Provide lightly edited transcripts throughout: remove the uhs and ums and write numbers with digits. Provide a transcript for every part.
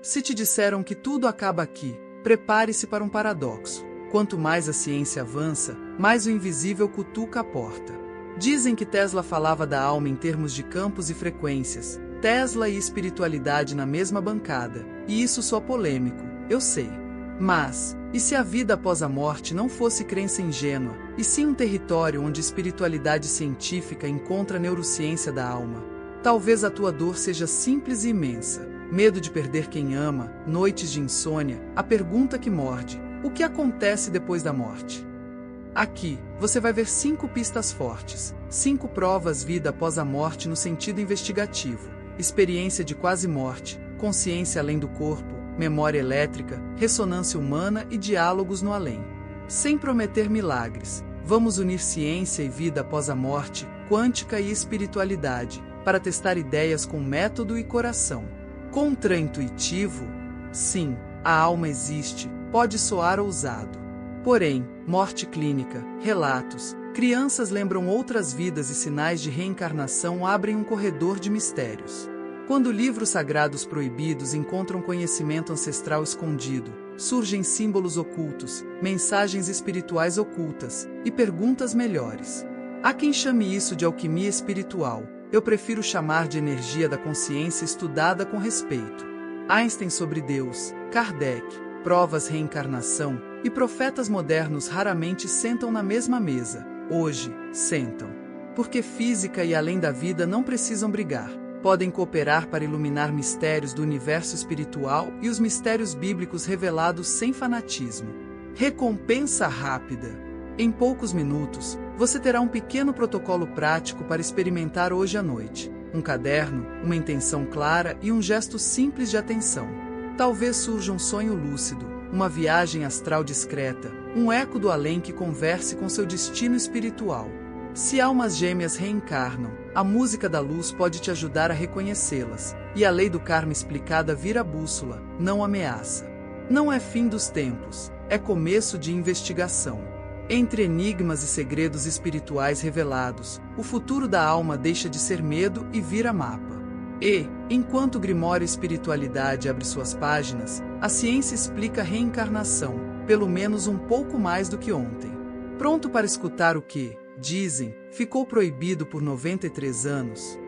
Se te disseram que tudo acaba aqui, prepare-se para um paradoxo. Quanto mais a ciência avança, mais o invisível cutuca a porta. Dizem que Tesla falava da alma em termos de campos e frequências, Tesla e espiritualidade na mesma bancada, e isso soa polêmico, eu sei. Mas, e se a vida após a morte não fosse crença ingênua, e sim um território onde espiritualidade científica encontra a neurociência da alma? Talvez a tua dor seja simples e imensa. Medo de perder quem ama, noites de insônia, a pergunta que morde: o que acontece depois da morte? Aqui, você vai ver 5 pistas fortes, 5 provas vida após a morte no sentido investigativo, experiência de quase morte, consciência além do corpo, memória elétrica, ressonância humana e diálogos no além. Sem prometer milagres, vamos unir ciência e vida após a morte, quântica e espiritualidade, para testar ideias com método e coração. Contraintuitivo? Sim, a alma existe, pode soar ousado. Porém, morte clínica, relatos, crianças lembram outras vidas e sinais de reencarnação abrem um corredor de mistérios. Quando livros sagrados proibidos encontram conhecimento ancestral escondido, surgem símbolos ocultos, mensagens espirituais ocultas e perguntas melhores. Há quem chame isso de alquimia espiritual. Eu prefiro chamar de energia da consciência estudada com respeito. Einstein sobre Deus, Kardec, provas reencarnação, e profetas modernos raramente sentam na mesma mesa. Hoje, sentam. Porque física e além da vida não precisam brigar. Podem cooperar para iluminar mistérios do universo espiritual e os mistérios bíblicos revelados sem fanatismo. Recompensa rápida. Em poucos minutos, você terá um pequeno protocolo prático para experimentar hoje à noite. Um caderno, uma intenção clara e um gesto simples de atenção. Talvez surja um sonho lúcido, uma viagem astral discreta, um eco do além que converse com seu destino espiritual. Se almas gêmeas reencarnam, a música da luz pode te ajudar a reconhecê-las, e a lei do karma explicada vira bússola, não ameaça. Não é fim dos tempos, é começo de investigação. Entre enigmas e segredos espirituais revelados, o futuro da alma deixa de ser medo e vira mapa. E, enquanto o Grimório Espiritualidade abre suas páginas, a ciência explica a reencarnação, pelo menos um pouco mais do que ontem. Pronto para escutar o que, dizem, ficou proibido por 93 anos?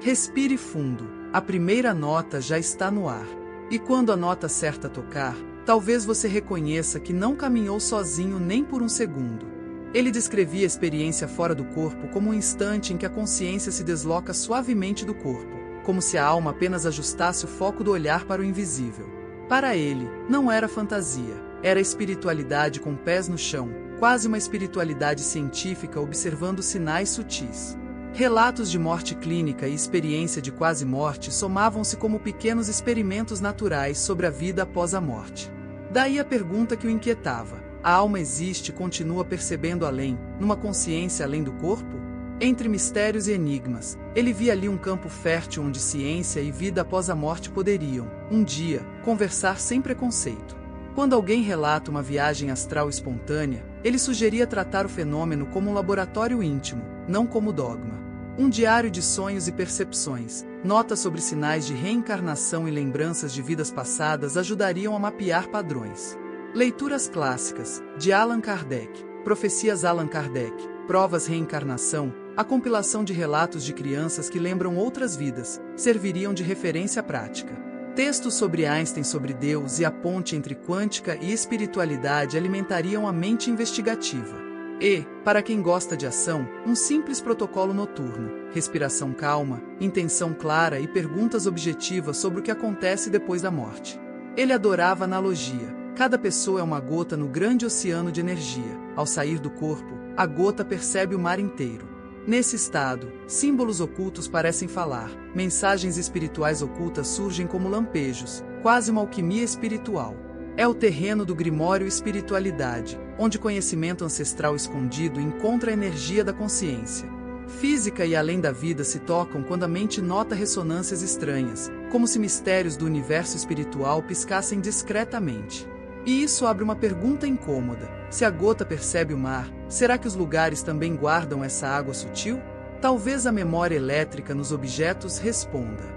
Respire fundo, a primeira nota já está no ar. E quando a nota certa tocar, talvez você reconheça que não caminhou sozinho nem por um segundo. Ele descrevia a experiência fora do corpo como um instante em que a consciência se desloca suavemente do corpo, como se a alma apenas ajustasse o foco do olhar para o invisível. Para ele, não era fantasia, era espiritualidade com pés no chão, quase uma espiritualidade científica observando sinais sutis. Relatos de morte clínica e experiência de quase morte somavam-se como pequenos experimentos naturais sobre a vida após a morte. Daí a pergunta que o inquietava: a alma existe e continua percebendo além, numa consciência além do corpo? Entre mistérios e enigmas, ele via ali um campo fértil onde ciência e vida após a morte poderiam, um dia, conversar sem preconceito. Quando alguém relata uma viagem astral espontânea, ele sugeria tratar o fenômeno como um laboratório íntimo, não como dogma. Um diário de sonhos e percepções, notas sobre sinais de reencarnação e lembranças de vidas passadas ajudariam a mapear padrões. Leituras clássicas, de Allan Kardec, Profecias Allan Kardec, Provas Reencarnação, a compilação de relatos de crianças que lembram outras vidas, serviriam de referência prática. Textos sobre Einstein sobre Deus e a ponte entre quântica e espiritualidade alimentariam a mente investigativa. E, para quem gosta de ação, um simples protocolo noturno, respiração calma, intenção clara e perguntas objetivas sobre o que acontece depois da morte. Ele adorava analogia. Cada pessoa é uma gota no grande oceano de energia. Ao sair do corpo, a gota percebe o mar inteiro. Nesse estado, símbolos ocultos parecem falar, mensagens espirituais ocultas surgem como lampejos, quase uma alquimia espiritual. É o terreno do Grimório Espiritualidade, onde conhecimento ancestral escondido encontra a energia da consciência. Física e além da vida se tocam quando a mente nota ressonâncias estranhas, como se mistérios do universo espiritual piscassem discretamente. E isso abre uma pergunta incômoda: se a gota percebe o mar, será que os lugares também guardam essa água sutil? Talvez a memória elétrica nos objetos responda.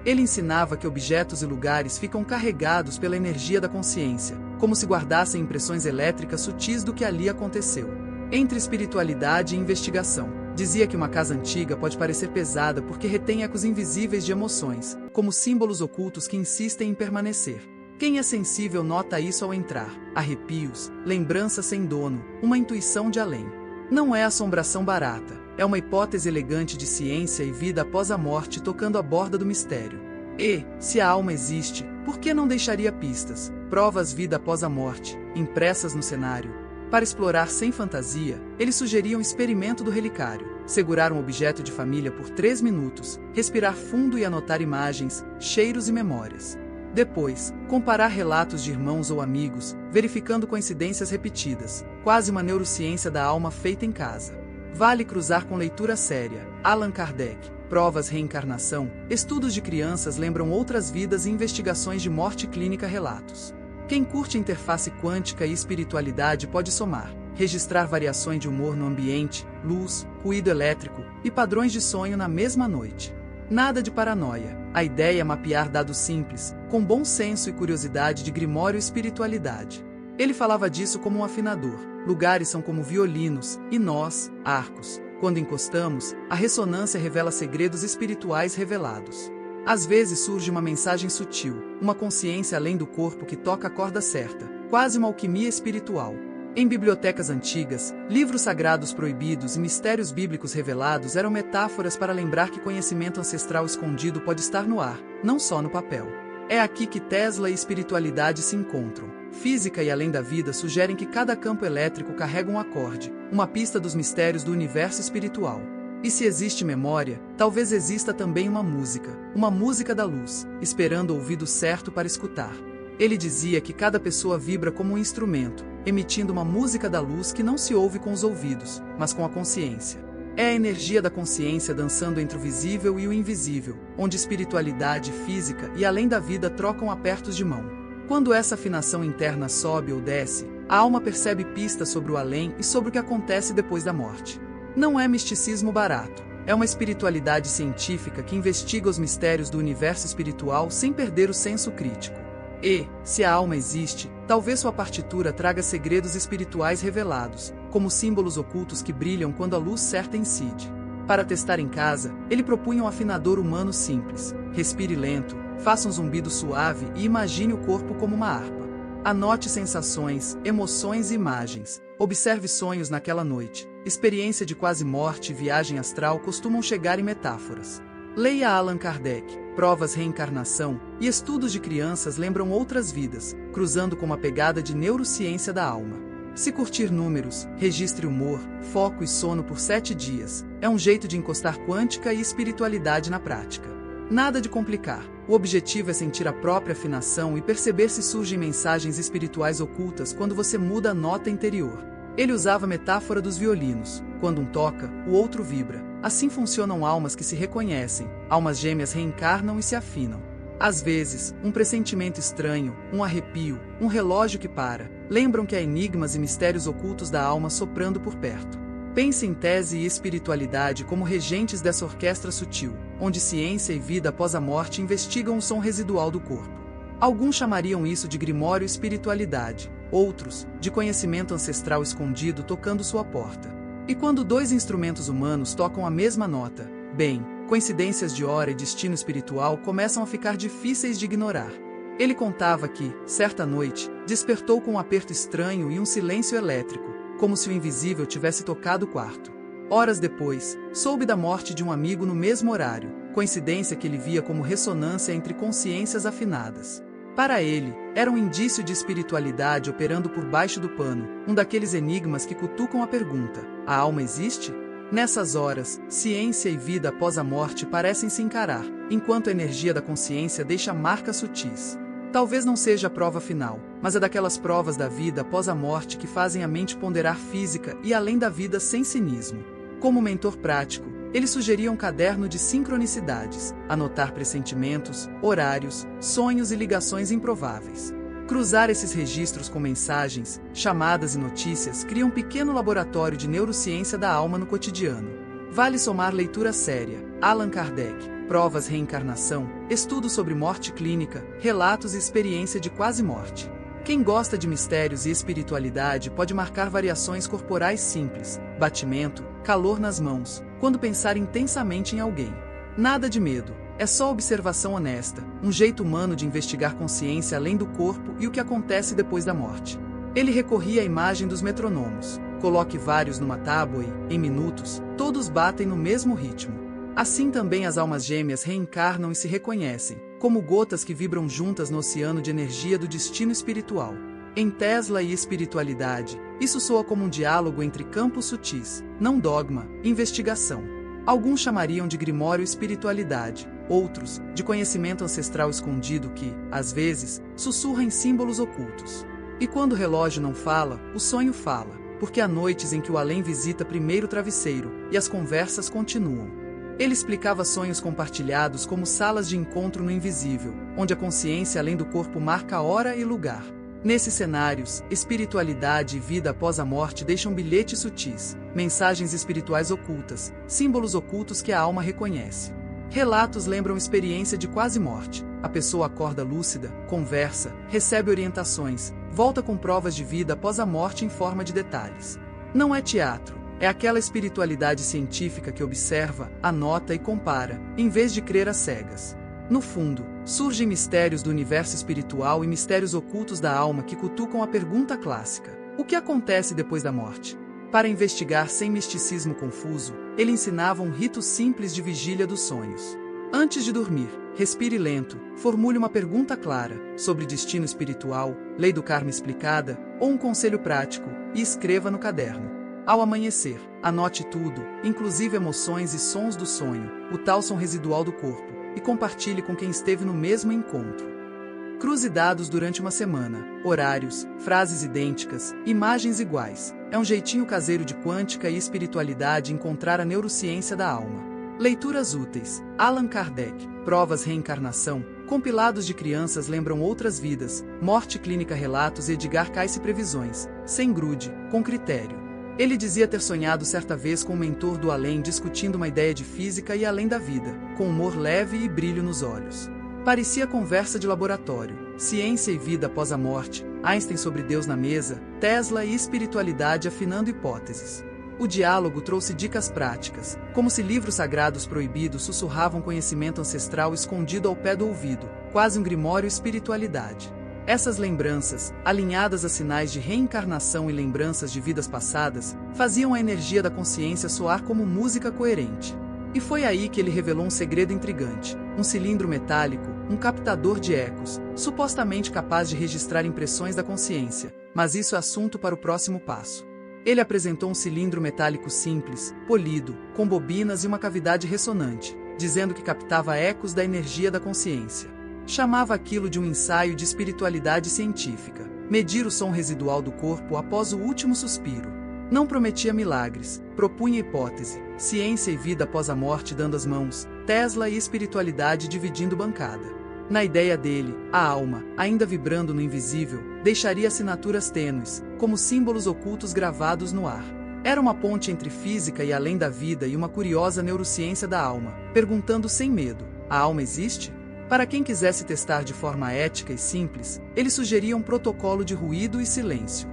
Ele ensinava que objetos e lugares ficam carregados pela energia da consciência, como se guardassem impressões elétricas sutis do que ali aconteceu. Entre espiritualidade e investigação, dizia que uma casa antiga pode parecer pesada porque retém ecos invisíveis de emoções, como símbolos ocultos que insistem em permanecer. Quem é sensível nota isso ao entrar: arrepios, lembranças sem dono, uma intuição de além. Não é assombração barata, é uma hipótese elegante de ciência e vida após a morte tocando a borda do mistério. E, se a alma existe, por que não deixaria pistas, provas vida após a morte, impressas no cenário? Para explorar sem fantasia, ele sugeria um experimento do relicário: segurar um objeto de família por 3 minutos, respirar fundo e anotar imagens, cheiros e memórias. Depois, comparar relatos de irmãos ou amigos, verificando coincidências repetidas, quase uma neurociência da alma feita em casa. Vale cruzar com leitura séria: Allan Kardec, Provas Reencarnação, Estudos de Crianças Lembram Outras Vidas e Investigações de Morte Clínica Relatos. Quem curte interface quântica e espiritualidade pode somar, registrar variações de humor no ambiente, luz, ruído elétrico e padrões de sonho na mesma noite. Nada de paranoia, a ideia é mapear dados simples, com bom senso e curiosidade de Grimório e espiritualidade. Ele falava disso como um afinador: lugares são como violinos, e nós, arcos. Quando encostamos, a ressonância revela segredos espirituais revelados. Às vezes surge uma mensagem sutil, uma consciência além do corpo que toca a corda certa, quase uma alquimia espiritual. Em bibliotecas antigas, livros sagrados proibidos e mistérios bíblicos revelados eram metáforas para lembrar que conhecimento ancestral escondido pode estar no ar, não só no papel. É aqui que Tesla e espiritualidade se encontram. Física e além da vida sugerem que cada campo elétrico carrega um acorde, uma pista dos mistérios do universo espiritual. E se existe memória, talvez exista também uma música da luz, esperando o ouvido certo para escutar. Ele dizia que cada pessoa vibra como um instrumento, emitindo uma música da luz que não se ouve com os ouvidos, mas com a consciência. É a energia da consciência dançando entre o visível e o invisível, onde espiritualidade, física e além da vida trocam apertos de mão. Quando essa afinação interna sobe ou desce, a alma percebe pistas sobre o além e sobre o que acontece depois da morte. Não é misticismo barato, é uma espiritualidade científica que investiga os mistérios do universo espiritual sem perder o senso crítico. E, se a alma existe, talvez sua partitura traga segredos espirituais revelados, como símbolos ocultos que brilham quando a luz certa incide. Para testar em casa, ele propunha um afinador humano simples: respire lento, faça um zumbido suave e imagine o corpo como uma harpa. Anote sensações, emoções e imagens. Observe sonhos naquela noite. Experiência de quase morte e viagem astral costumam chegar em metáforas. Leia Allan Kardec, Provas Reencarnação e Estudos de Crianças Lembram Outras Vidas, cruzando com uma pegada de neurociência da alma. Se curtir números, registre humor, foco e sono por 7 dias. É um jeito de encostar quântica e espiritualidade na prática. Nada de complicar. O objetivo é sentir a própria afinação e perceber se surgem mensagens espirituais ocultas quando você muda a nota interior. Ele usava a metáfora dos violinos: quando um toca, o outro vibra. Assim funcionam almas que se reconhecem, almas gêmeas reencarnam e se afinam. Às vezes, um pressentimento estranho, um arrepio, um relógio que para, lembram que há enigmas e mistérios ocultos da alma soprando por perto. Pense em tese e espiritualidade como regentes dessa orquestra sutil, onde ciência e vida após a morte investigam o som residual do corpo. Alguns chamariam isso de grimório e espiritualidade, outros, de conhecimento ancestral escondido tocando sua porta. E quando 2 instrumentos humanos tocam a mesma nota, bem, coincidências de hora e destino espiritual começam a ficar difíceis de ignorar. Ele contava que, certa noite, despertou com um aperto estranho e um silêncio elétrico, como se o invisível tivesse tocado o quarto. Horas depois, soube da morte de um amigo no mesmo horário, coincidência que ele via como ressonância entre consciências afinadas. Para ele, era um indício de espiritualidade operando por baixo do pano, um daqueles enigmas que cutucam a pergunta: a alma existe? Nessas horas, ciência e vida após a morte parecem se encarar, enquanto a energia da consciência deixa marcas sutis. Talvez não seja a prova final, mas é daquelas provas da vida após a morte que fazem a mente ponderar física e além da vida sem cinismo. Como mentor prático, ele sugeria um caderno de sincronicidades, anotar pressentimentos, horários, sonhos e ligações improváveis. Cruzar esses registros com mensagens, chamadas e notícias cria um pequeno laboratório de neurociência da alma no cotidiano. Vale somar leitura séria: Allan Kardec, Provas Reencarnação, estudo sobre morte clínica, relatos e experiência de quase morte. Quem gosta de mistérios e espiritualidade pode marcar variações corporais simples, batimento, calor nas mãos, quando pensar intensamente em alguém. Nada de medo, é só observação honesta, um jeito humano de investigar consciência além do corpo e o que acontece depois da morte. Ele recorria à imagem dos metronomos. Coloque vários numa tábua e, em minutos, todos batem no mesmo ritmo. Assim também as almas gêmeas reencarnam e se reconhecem, como gotas que vibram juntas no oceano de energia do destino espiritual. Em Tesla e espiritualidade, isso soa como um diálogo entre campos sutis, não dogma, investigação. Alguns chamariam de grimório espiritualidade, outros, de conhecimento ancestral escondido que, às vezes, sussurra em símbolos ocultos. E quando o relógio não fala, o sonho fala, porque há noites em que o além visita primeiro o travesseiro, e as conversas continuam. Ele explicava sonhos compartilhados como salas de encontro no invisível, onde a consciência além do corpo marca hora e lugar. Nesses cenários, espiritualidade e vida após a morte deixam bilhetes sutis, mensagens espirituais ocultas, símbolos ocultos que a alma reconhece. Relatos lembram experiência de quase morte. A pessoa acorda lúcida, conversa, recebe orientações, volta com provas de vida após a morte em forma de detalhes. Não é teatro. É aquela espiritualidade científica que observa, anota e compara, em vez de crer às cegas. No fundo, surgem mistérios do universo espiritual e mistérios ocultos da alma que cutucam a pergunta clássica: o que acontece depois da morte? Para investigar sem misticismo confuso, ele ensinava um rito simples de vigília dos sonhos. Antes de dormir, respire lento, formule uma pergunta clara, sobre destino espiritual, lei do karma explicada, ou um conselho prático, e escreva no caderno. Ao amanhecer, anote tudo, inclusive emoções e sons do sonho, o tal som residual do corpo, e compartilhe com quem esteve no mesmo encontro. Cruze dados durante uma semana, horários, frases idênticas, imagens iguais. É um jeitinho caseiro de quântica e espiritualidade encontrar a neurociência da alma. Leituras úteis. Allan Kardec, Provas Reencarnação, compilados de crianças lembram outras vidas, Morte Clínica Relatos e Edgar Cayce Previsões, sem grude, com critério. Ele dizia ter sonhado certa vez com um mentor do além discutindo uma ideia de física e além da vida, com humor leve e brilho nos olhos. Parecia conversa de laboratório, ciência e vida após a morte, Einstein sobre Deus na mesa, Tesla e espiritualidade afinando hipóteses. O diálogo trouxe dicas práticas, como se livros sagrados proibidos sussurravam conhecimento ancestral escondido ao pé do ouvido, quase um grimório espiritualidade. Essas lembranças, alinhadas a sinais de reencarnação e lembranças de vidas passadas, faziam a energia da consciência soar como música coerente. E foi aí que ele revelou um segredo intrigante: um cilindro metálico, um captador de ecos, supostamente capaz de registrar impressões da consciência, mas isso é assunto para o próximo passo. Ele apresentou um cilindro metálico simples, polido, com bobinas e uma cavidade ressonante, dizendo que captava ecos da energia da consciência. Chamava aquilo de um ensaio de espiritualidade científica, medir o som residual do corpo após o último suspiro. Não prometia milagres, propunha hipótese, ciência e vida após a morte dando as mãos, Tesla e espiritualidade dividindo bancada. Na ideia dele, a alma, ainda vibrando no invisível, deixaria assinaturas tênues, como símbolos ocultos gravados no ar. Era uma ponte entre física e além da vida e uma curiosa neurociência da alma, perguntando sem medo: a alma existe? Para quem quisesse testar de forma ética e simples, ele sugeria um protocolo de ruído e silêncio.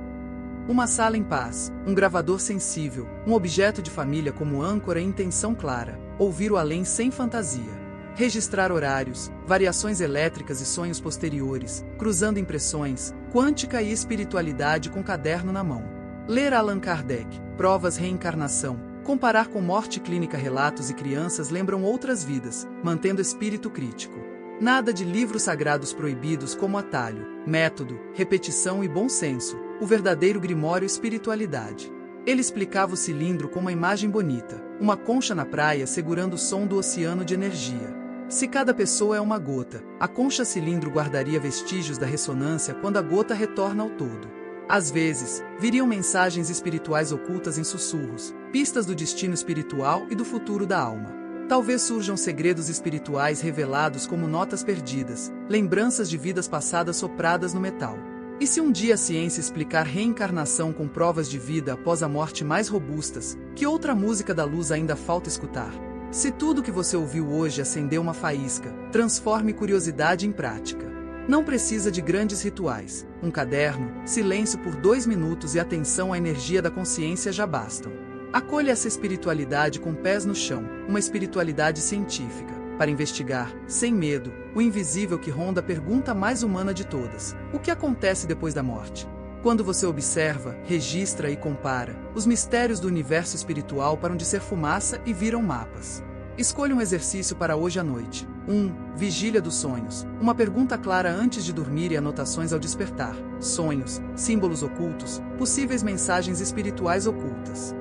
Uma sala em paz, um gravador sensível, um objeto de família como âncora e intenção clara, ouvir o além sem fantasia. Registrar horários, variações elétricas e sonhos posteriores, cruzando impressões, quântica e espiritualidade com caderno na mão. Ler Allan Kardec, Provas Reencarnação, comparar com Morte Clínica Relatos e crianças lembram outras vidas, mantendo espírito crítico. Nada de livros sagrados proibidos como atalho, método, repetição e bom senso, o verdadeiro grimório espiritualidade. Ele explicava o cilindro com uma imagem bonita, uma concha na praia segurando o som do oceano de energia. Se cada pessoa é uma gota, a concha cilindro guardaria vestígios da ressonância quando a gota retorna ao todo. Às vezes, viriam mensagens espirituais ocultas em sussurros, pistas do destino espiritual e do futuro da alma. Talvez surjam segredos espirituais revelados como notas perdidas, lembranças de vidas passadas sopradas no metal. E se um dia a ciência explicar reencarnação com provas de vida após a morte mais robustas, que outra música da luz ainda falta escutar? Se tudo que você ouviu hoje acendeu uma faísca, transforme curiosidade em prática. Não precisa de grandes rituais. Um caderno, silêncio por 2 minutos e atenção à energia da consciência já bastam. Acolha essa espiritualidade com pés no chão, uma espiritualidade científica, para investigar, sem medo, o invisível que ronda a pergunta mais humana de todas: o que acontece depois da morte? Quando você observa, registra e compara, os mistérios do universo espiritual param de ser fumaça e viram mapas. Escolha um exercício para hoje à noite. 1. Vigília dos sonhos. Uma pergunta clara antes de dormir e anotações ao despertar. Sonhos, símbolos ocultos, possíveis mensagens espirituais ocultas.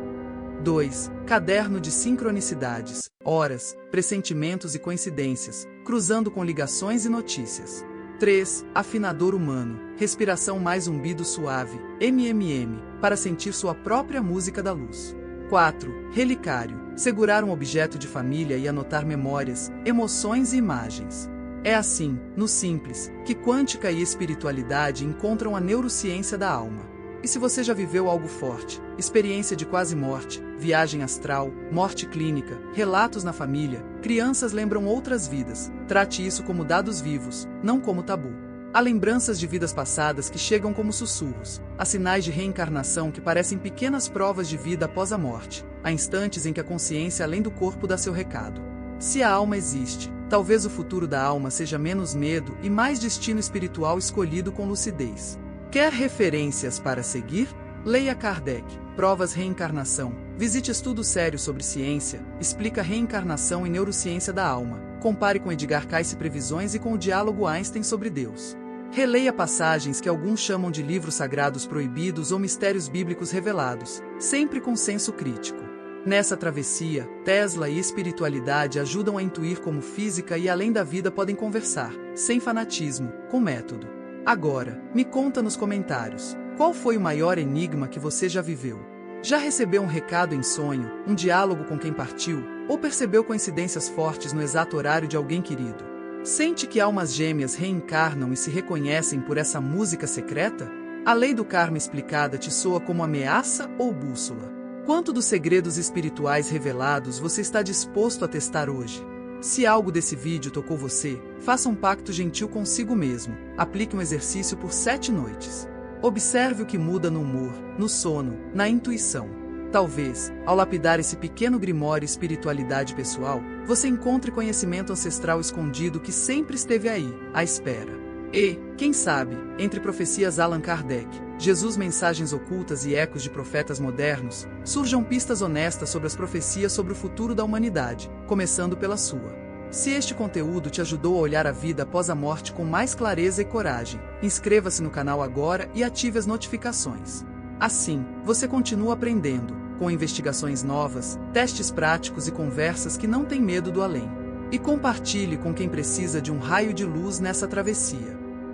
2. Caderno de sincronicidades. Horas, pressentimentos e coincidências, cruzando com ligações e notícias. 3. Afinador humano. Respiração mais zumbido suave, MMM, para sentir sua própria música da luz. 4. Relicário. Segurar um objeto de família e anotar memórias, emoções e imagens. É assim, no simples, que quântica e espiritualidade encontram a neurociência da alma. E se você já viveu algo forte, experiência de quase morte, viagem astral, morte clínica, relatos na família, crianças lembram outras vidas, trate isso como dados vivos, não como tabu. Há lembranças de vidas passadas que chegam como sussurros, há sinais de reencarnação que parecem pequenas provas de vida após a morte, há instantes em que a consciência além do corpo dá seu recado. Se a alma existe, talvez o futuro da alma seja menos medo e mais destino espiritual escolhido com lucidez. Quer referências para seguir? Leia Kardec, Provas Reencarnação. Visite estudo sério sobre ciência, explica reencarnação e neurociência da alma. Compare com Edgar Cayce Previsões e com o diálogo Einstein sobre Deus. Releia passagens que alguns chamam de livros sagrados proibidos ou mistérios bíblicos revelados, sempre com senso crítico. Nessa travessia, Tesla e espiritualidade ajudam a intuir como física e além da vida podem conversar, sem fanatismo, com método. Agora, me conta nos comentários, qual foi o maior enigma que você já viveu? Já recebeu um recado em sonho, um diálogo com quem partiu, ou percebeu coincidências fortes no exato horário de alguém querido? Sente que almas gêmeas reencarnam e se reconhecem por essa música secreta? A lei do karma explicada te soa como ameaça ou bússola? Quanto dos segredos espirituais revelados você está disposto a testar hoje? Se algo desse vídeo tocou você, faça um pacto gentil consigo mesmo. Aplique um exercício por 7 noites. Observe o que muda no humor, no sono, na intuição. Talvez, ao lapidar esse pequeno grimório espiritualidade pessoal, você encontre conhecimento ancestral escondido que sempre esteve aí, à espera. E, quem sabe, entre profecias Allan Kardec, Jesus, mensagens ocultas e ecos de profetas modernos, surjam pistas honestas sobre as profecias sobre o futuro da humanidade, começando pela sua. Se este conteúdo te ajudou a olhar a vida após a morte com mais clareza e coragem, inscreva-se no canal agora e ative as notificações. Assim, você continua aprendendo, com investigações novas, testes práticos e conversas que não têm medo do além. E compartilhe com quem precisa de um raio de luz nessa travessia.